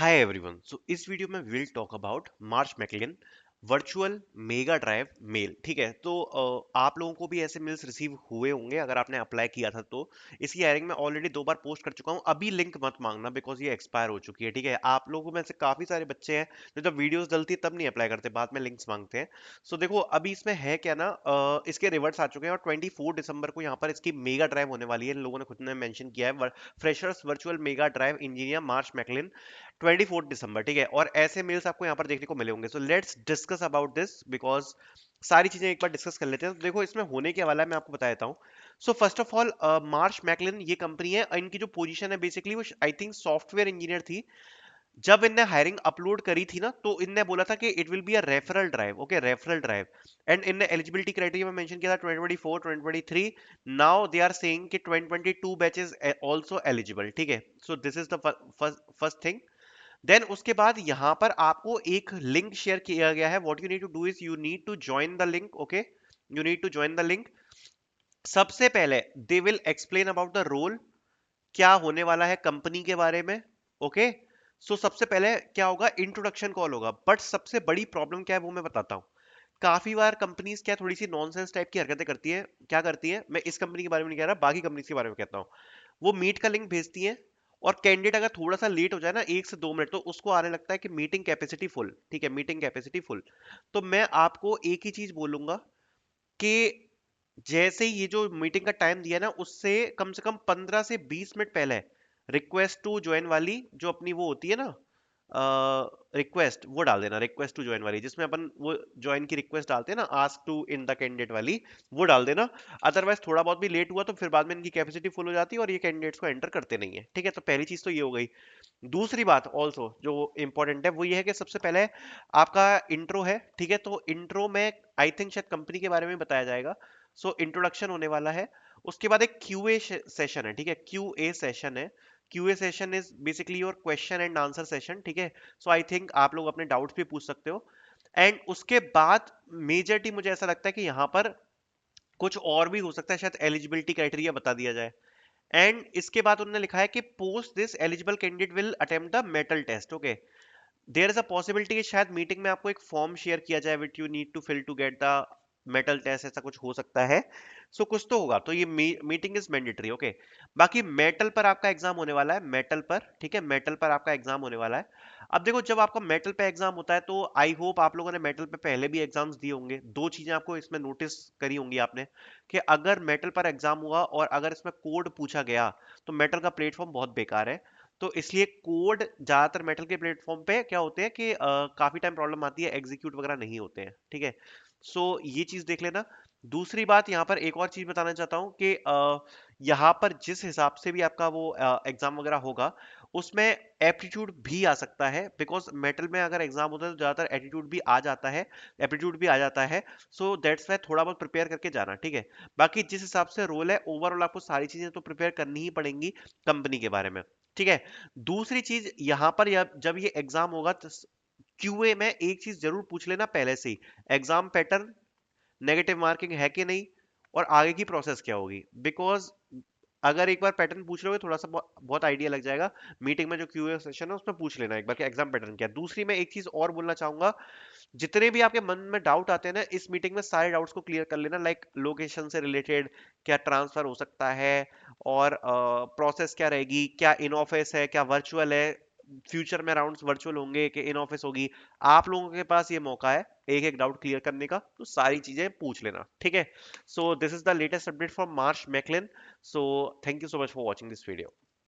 Hi everyone. So इस video में will talk about Marsh McLennan virtual mega drive male. ठीक है, तो आप लोगों को भी ऐसे मेल्स रिसीव हुए होंगे अगर आपने अप्लाई किया था। तो इसकी हायरिंग मैं ऑलरेडी 2 बार पोस्ट कर चुका हूँ। अभी लिंक मत मांगना बिकॉज ये एक्सपायर हो चुकी है। ठीक है, आप लोगों में से काफी सारे बच्चे हैं जो जब वीडियोस डलती है तब नहीं अप्लाई करते, बाद में लिंक्स मांगते हैं। सो देखो अभी इसमें है क्या ना, इसके रिवर्ट्स आ चुके हैं और 24 दिसंबर को यहाँ पर इसकी मेगा ड्राइव होने वाली है। इन लोगों ने खुद ने मेंशन किया है, freshers virtual mega drive engineer Marsh McLean 24 दिसंबर। ठीक है, और ऐसे मेल्स आपको यहाँ पर देखने को मिले होंगे। So let's discuss about this because सारी चीजें एक बार डिस्कस कर लेते हैं। तो देखो इसमें होने के वाला है, मैं आपको बता देता हूँ। So first of all Marsh McLean ये कंपनी है, इनकी जो पोजीशन है बेसिकली वो आई थिंक सॉफ्टवेयर इंजीनियर थी। जब इनने हायरिंग अपलोड करी थी ना तो इनने बोला था कि it will be a referral drive. Okay, referral drive. And इनने एलिजिबिलिटी क्राइटेरिया में मेंशन किया था 2024 2023। नाउ दे आर सेइंग कि 2022 बैचेस आल्सो एलिजिबल। ठीक है, so this is the first thing. Then उसके बाद यहां पर आपको एक लिंक शेयर किया गया है। What you need to do is you need to join the link. Okay, you need to join the link. सबसे पहले they will explain about the role, क्या होने वाला है कंपनी के बारे में। ओके, सो सबसे पहले क्या होगा, इंट्रोडक्शन कॉल होगा। बट सबसे बड़ी प्रॉब्लम क्या है वो मैं बताता हूँ। काफी बार कंपनीज क्या थोड़ी सी नॉनसेंस टाइप की हरकतें करती है। क्या करती है, मैं इस कंपनी के बारे में नहीं कह रहा, बाकी कंपनीज के बारे में कहता हूँ। वो मीट का लिंक भेजती है और कैंडिडेट अगर थोड़ा सा लेट हो जाए ना 1 से 2 मिनट, तो उसको आने लगता है कि मीटिंग कैपेसिटी फुल। ठीक है, मीटिंग कैपेसिटी फुल। तो मैं आपको एक ही चीज बोलूंगा कि जैसे ही ये जो मीटिंग का टाइम दिया ना उससे कम से कम 15 से 20 मिनट पहले रिक्वेस्ट टू ज्वाइन वाली जो अपनी वो होती है ना, रिक्वेस्ट, वो डाल देना। रिक्वेस्ट टू ज्वाइन वाली जिसमें अपन वो ज्वाइन की रिक्वेस्ट डालते हैं ना, ask to in the candidate वाली, वो डाल देना। अदरवाइज थोड़ा बहुत भी लेट हुआ तो फिर बाद में इनकी कैपेसिटी फुल हो जाती है और ये कैंडिडेट्स को एंटर करते नहीं है। ठीक है, तो पहली चीज तो ये हो गई। दूसरी बात ऑल्सो जो इंपॉर्टेंट है वो ये है कि सबसे पहले आपका इंट्रो है। ठीक है, तो इंट्रो में आई थिंक शायद कंपनी के बारे में बताया जाएगा। सो इंट्रोडक्शन होने वाला है। उसके बाद एक क्यूए सेशन है। ठीक है, क्यूए सेशन है। QA session is basically your question and answer session. ठीक है, सो आई थिंक आप लोग अपने डाउट्स भी पूछ सकते हो। एंड उसके बाद मेजरटी मुझे ऐसा लगता है कि यहाँ पर कुछ और भी हो सकता है, शायद एलिजिबिलिटी क्राइटेरिया बता दिया जाए। एंड इसके बाद उन्होंने लिखा है कि post this eligible candidate will attempt the Mettl test. Okay, there is a possibility कि शायद मीटिंग में आपको एक फॉर्म शेयर किया जाए which you need to fill to get the Mettl test, ऐसा कुछ हो सकता है। सो कुछ तो होगा, तो ये मीटिंग इज मैंडेटरी। ओके, बाकी मेटल पर आपका एग्जाम होने वाला है, मेटल पर। ठीक है, मेटल पर आपका एग्जाम होने वाला है। अब देखो जब आपका मेटल पे एग्जाम होता है तो आई होप आप लोगों ने मेटल पे पहले भी एग्जाम्स दिए होंगे। दो चीजें आपको इसमें नोटिस करी होंगी आपने, कि अगर मेटल पर एग्जाम हुआ और अगर इसमें कोड पूछा गया तो मेटल का प्लेटफॉर्म बहुत बेकार है। तो इसलिए कोड ज्यादातर मेटल के प्लेटफॉर्म पे क्या होते हैं कि काफी टाइम प्रॉब्लम आती है, एग्जीक्यूट वगैरह नहीं होते हैं। ठीक है, सो ये चीज देख लेना। दूसरी बात यहाँ पर एक और चीज बताना चाहता हूँ कि यहाँ पर जिस हिसाब से भी आपका वो एग्जाम वगैरह होगा उसमें एप्टीट्यूड भी आ सकता है। बिकॉज मेटल में अगर एग्जाम होता है तो ज्यादातर एटीट्यूड भी आ जाता है, एप्टीट्यूड भी आ जाता है। सो दैट्स वाई थोड़ा बहुत प्रिपेयर करके जाना। ठीक है, बाकी जिस हिसाब से रोल है ओवरऑल आपको सारी चीजें तो प्रिपेयर करनी ही पड़ेंगी कंपनी के बारे में। ठीक है, दूसरी चीज यहाँ पर जब ये एग्जाम होगा तो क्यूए में एक चीज जरूर पूछ लेना पहले से ही, एग्जाम पैटर्न नेगेटिव मार्किंग है कि नहीं और आगे की प्रोसेस क्या होगी। बिकॉज अगर एक बार पैटर्न पूछ लोगे थोड़ा सा बहुत आइडिया लग जाएगा। मीटिंग में जो क्यूए सेशन है उसमें पूछ लेना एक बार कि एग्जाम पैटर्न क्या है। दूसरी मैं एक चीज और बोलना चाहूंगा, जितने भी आपके मन में डाउट आते हैं ना इस मीटिंग में सारे डाउट्स को क्लियर कर लेना। लाइक लोकेशन से रिलेटेड क्या ट्रांसफर हो सकता है, और प्रोसेस क्या रहेगी, क्या इन ऑफिस है क्या वर्चुअल है, फ्यूचर में राउंड्स वर्चुअल होंगे कि इन ऑफिस होगी। आप लोगों के पास ये मौका है एक एक डाउट क्लियर करने का, तो सारी चीजें पूछ लेना। ठीक है, so this is the latest update from Marsh McLean. So thank you so much for watching this video.